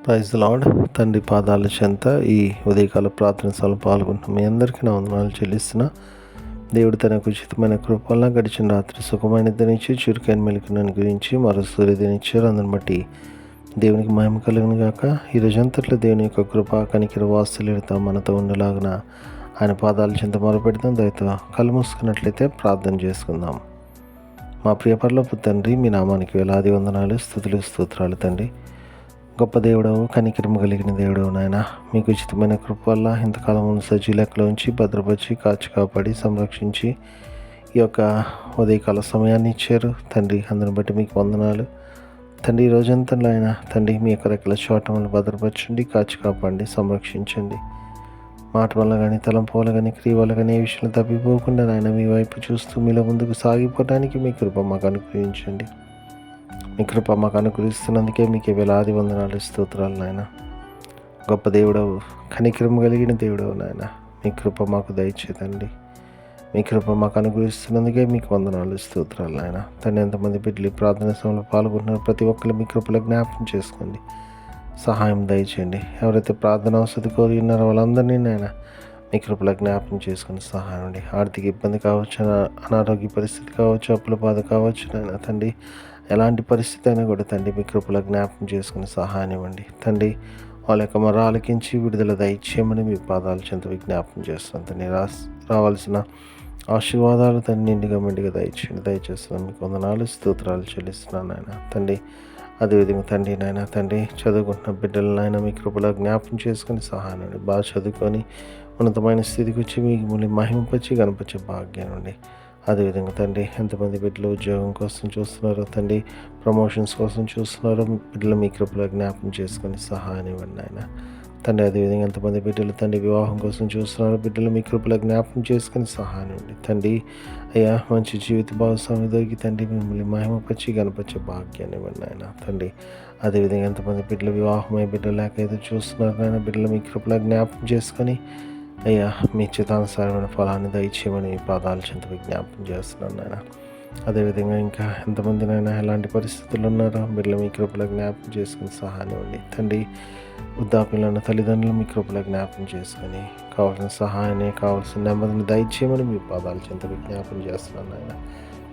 Praise lord. తండ్రి పాదాల చెంత ఈ ఉదయకాల ప్రార్థన సభలో పాల్గొంటున్న మీ అందరికీ నా వందనాలు చెల్లిస్తున్నా. దేవుడు తనకు ఉచితమైన కృపల్ల గడిచిన రాత్రి సుఖమైన నిద్రనిచ్చి చురుకైన మెలకువను గురించి మరో సూర్యోదయనిచ్చారు. అందుని బట్టి దేవునికి మహిమ కలుగును గాక. ఈ రోజంతట్లో దేవుని యొక్క కృప కనికర వాత్సల్యత మనతో ఉండలాగున ఆయన పాదాల చెంత మొరపెడతాం. దయతో కళ్ళు మూసుకున్నట్లయితే ప్రార్థన చేసుకుందాం. మా ప్రియ పరలోకపు తండ్రి, మీ నామానికి వేలాది వందనాలు, స్తుతులు, స్తోత్రాలు తండ్రి. గొప్ప దేవుడవు, కనికరము కలిగిన దేవుడవు నాయన, మీకు ఉచితమైన కృప వల్ల ఇంతకాలం సజీ లెక్కలో ఉంచి భద్రపరిచి కాచి కాపాడి సంరక్షించి ఈ యొక్క ఉదయకాల సమయాన్ని ఇచ్చారు తండ్రి. అందుని బట్టి మీకు వందనాలు తండ్రి. ఈ రోజంతా ఆయన తండ్రి మీ యొక్క రెక్కల చోటములు భద్రపరచండి, కాచి కాపాడండి, సంరక్షించండి. మాట వల్ల కానీ తలంపు వల్ల కానీ క్రియ వల్ల కానీ ఏ విషయంలో తప్పిపోకుండా నాయన మీ వైపు చూస్తూ మీలో ముందుకు సాగిపోవడానికి మీ కృప మాకు అనుగ్రహించండి. మీ కృప మాకు అనుగ్రహిస్తున్నందుకే మీకే వేలాది వందనాలు, స్తోత్రాలు నాయన. గొప్ప దేవుడవు, కనికరము కలిగిన దేవుడవు నాయన, మీ కృప మాకు దయచేదండి. మీ కృప మాకు అనుగ్రహిస్తున్నందుకే మీకు వందనాలు, స్తోత్రాలు నాయన. తండ్రి, ఎంతమంది బిడ్డలు ప్రార్థన సమయంలో పాల్గొంటున్నారు ప్రతి ఒక్కరు మీ కృపలో జ్ఞాపకం చేసుకోండి, సహాయం దయచేయండి. ఎవరైతే ప్రార్థన అవసరం కోరి ఉన్నారో వాళ్ళందరినీ నాయన మీ కృపలో జ్ఞాపకం చేసుకుని సహాయం అండి. ఆర్థిక ఇబ్బంది కావచ్చు, అనారోగ్య పరిస్థితి కావచ్చు, అప్పుల బాధ కావచ్చు నాయన తండ్రి, ఎలాంటి పరిస్థితి అయినా కూడా తండ్రి మీ కృపలో జ్ఞాపకం చేసుకుని సహాయం ఇవ్వండి తండ్రి. వాళ్ళ యొక్క మొర ఆలకించి విడుదల దయచేయమని మీ పాదాల చెంత విజ్ఞాపం చేస్తాను తండ్రి. రావాల్సిన ఆశీర్వాదాలు తండ్రి నిండుగా మెండుగా దయచేయండి. దయచేస్తున్నాను మీకు వందనాలు, స్తోత్రాలు చెల్లిస్తున్నాను నాయన తండ్రి. అదేవిధంగా తండ్రి నాయన తండ్రి, చదువుకుంటున్న బిడ్డలు నాయన మీ కృపలో జ్ఞాపకం చేసుకుని సహాయం అండి. బాగా చదువుకొని ఉన్నతమైన స్థితికి వచ్చి మీకు మళ్ళీ మహింపచ్చి గణపరిచే భాగ్యం అండి. అదేవిధంగా తండ్రి, ఎంతమంది బిడ్డలు ఉద్యోగం కోసం చూస్తున్నారో తండ్రి, ప్రమోషన్స్ కోసం చూస్తున్నారో బిడ్డలు మీ కృపలో జ్ఞాపకం చేసుకొని సహాయం ఇవ్వండి ఆయన తండ్రి. అదేవిధంగా ఎంతమంది బిడ్డలు తండ్రి వివాహం కోసం చూస్తున్నారో బిడ్డలు మీ కృపలో జ్ఞాపకం చేసుకొని సహాయం ఇవ్వండి తండ్రి. అయ్యా, మంచి జీవిత భాగస్వామి దొరికి తండ్రి మిమ్మల్ని మహిమపరిచి గణపరిచే భాగ్యాన్ని ఇవ్వండి ఆయన తండ్రి. అదేవిధంగా ఎంతమంది బిడ్డలు వివాహమై బిడ్డలు లేక ఏదో చూస్తున్నారు నాయన, బిడ్డలు మీ కృపలో జ్ఞాపకం చేసుకొని అయ్యా మీ చిత్తానుసారమైన ఫలాన్ని దయచేయమని మీ పాదాల చెంత విజ్ఞాపం చేస్తున్నాను నాయన. అదేవిధంగా ఇంకా ఎంతమందినైనా ఎలాంటి పరిస్థితులు ఉన్నారో బిడ్డలు మీ కృపలో జ్ఞాపకం చేసుకుని సహాయం ఇవ్వండి తండ్రి. వృద్ధాప్యంలో ఉన్న తల్లిదండ్రులు మీ కృపలో జ్ఞాపకం చేసుకొని కావాల్సిన సహాయాన్ని, కావాల్సిన నెమ్మదిని దయచేయమని మీ పాదాల చెంత విజ్ఞాపం చేస్తున్నాను నాయన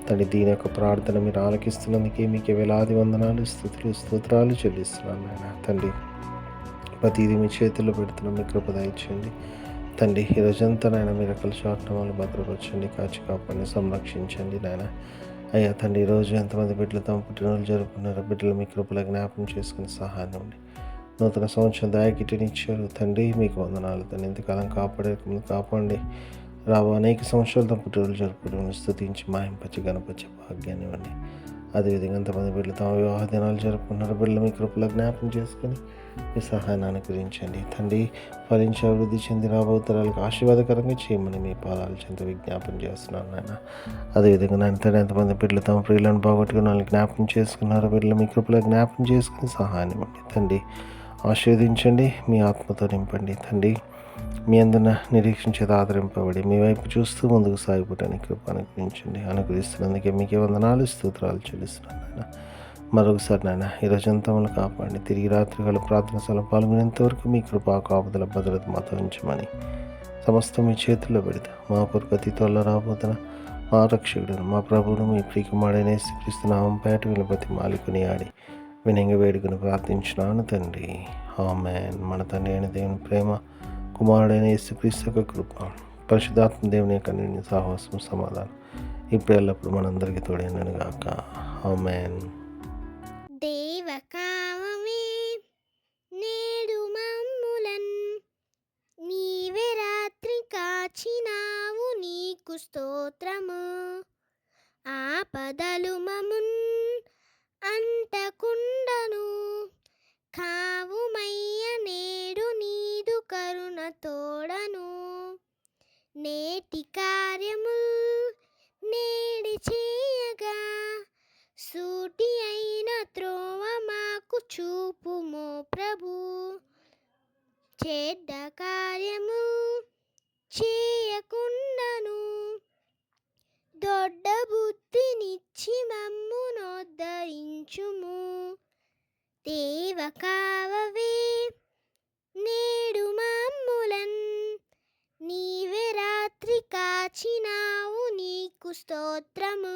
తండ్రి. దీని యొక్క ప్రార్థన మీరు ఆలకిస్తున్నందుకే మీకే వేలాది వందనాలు, స్తుతులు, స్తోత్రాలు చెల్లిస్తున్నాను నాయన తండ్రి. ప్రతిదీ మీ చేతుల్లో పెడుతున్న మీ కృప దయచేయండి తండ్రి. ఈ రోజంతా నాయన మీరు రకాల చాటమాలు భద్రపరచండి, కాచి కాపాడిని, సంరక్షించండి నాయన. అయ్యా తండ్రి, ఈరోజు ఎంతమంది బిడ్డలు తమ పుట్టినరోజు జరుపుకున్నారో బిడ్డలు మీ కృపలో జ్ఞాపకం చేసుకుని సహాయం ఉండి నూతన సంవత్సరం దయకిటినిచ్చారు తండ్రి. మీకు వందనాలు తండ్రి. ఇంతకాలం కాపాడండి. రాబో అనేక సంవత్సరాలు తమ పుట్టినరోజు జరుపుకుని స్తుతించి మాహింపచ్చి గణపరిచే భాగ్యాన్ని ఇవ్వండి. అదేవిధంగా ఎంతమంది బిడ్డలు తమ వివాహ దినాలు జరుపుకున్నారు బిడ్డలు మీ కృపలో జ్ఞాపకం చేసుకుని మీ సహాయాన్ని అనుగ్రహించండి తండ్రి. ఫలించి అభివృద్ధి చెంది రాబోతరాలకు ఆశీర్వాదకరంగా చేయమని మీ పాదాల చెంత విజ్ఞాపం చేస్తున్నాను నాయన. అదేవిధంగా నాయన తండ్రి, ఎంతమంది బిడ్డలు తమ ప్రియులను పోగొట్టుకుని వాళ్ళని జ్ఞాపకం చేసుకున్నారు బిడ్డలు మీ కృపలో జ్ఞాపకం చేసుకుని సహాయాన్ని ఇవ్వండి తండ్రి. ఆశీర్వదించండి, మీ ఆత్మతో నింపండి తండ్రి. మీ అందరిన నిరీక్షించేది ఆదరింపబడి మీ వైపు చూస్తూ ముందుకు సాగిపోవడానికి కృప అనుగ్రహిస్తున్నందుకే మీకే వందనాలు, స్తోత్రాలు చెల్లిస్తున్నాను నాయన. మరొకసారి నాయన ఈ రోజంతా మమ్మల్ని కాపాడండి. తిరిగి రాత్రికాల ప్రార్థన సభలో పాల్గొనేంతవరకు మీ కృపా కాపుదల భద్రత మాతో ఉంచమని సమస్తం మీ చేతుల్లో పెడతా. మా కొరకు అతి త్వరలో రాబోతున్న మా రక్షకుడు మా ప్రభువును మీ ప్రియకుమారుడైన యేసుక్రీస్తు నామం పేట వినపతి మాలికుని ఆడి వినంగ వేడుకుని ప్రార్థించినాను తండ్రి. ఆమేన్. మన తండ్రి అయిన దేవుని ప్రేమ, కుమారుడైన యేసుక్రీస్తు యొక్క కృప, పరిశుద్ధాత్మ దేవుని యొక్క నిండి సహవాసం, సమాధానం ఇప్పుడు ఎల్లప్పుడు మనందరికీ తోడైనను గాక. ఆమేన్. దేవకావమే నేడు మమ్ములన్ నీవే రాత్రి కాచినావు, నీకు స్తోత్రము. ఆపదలు మమున్ అంటకుండను కావుమయ్య, నేడు నీదు కరుణ తోడను. నేటి కార్యముల్ నేడి చేయగా సూటి అయిన త్రోవ మాకు చూపుము ప్రభు. చెడ్డ కార్యము చేయకుండాను దొడ్డ బుద్ధినిచ్చి మమ్ము నోద్ధరించుము. దేవ కావవే కాచినావు నీకు స్తోత్రము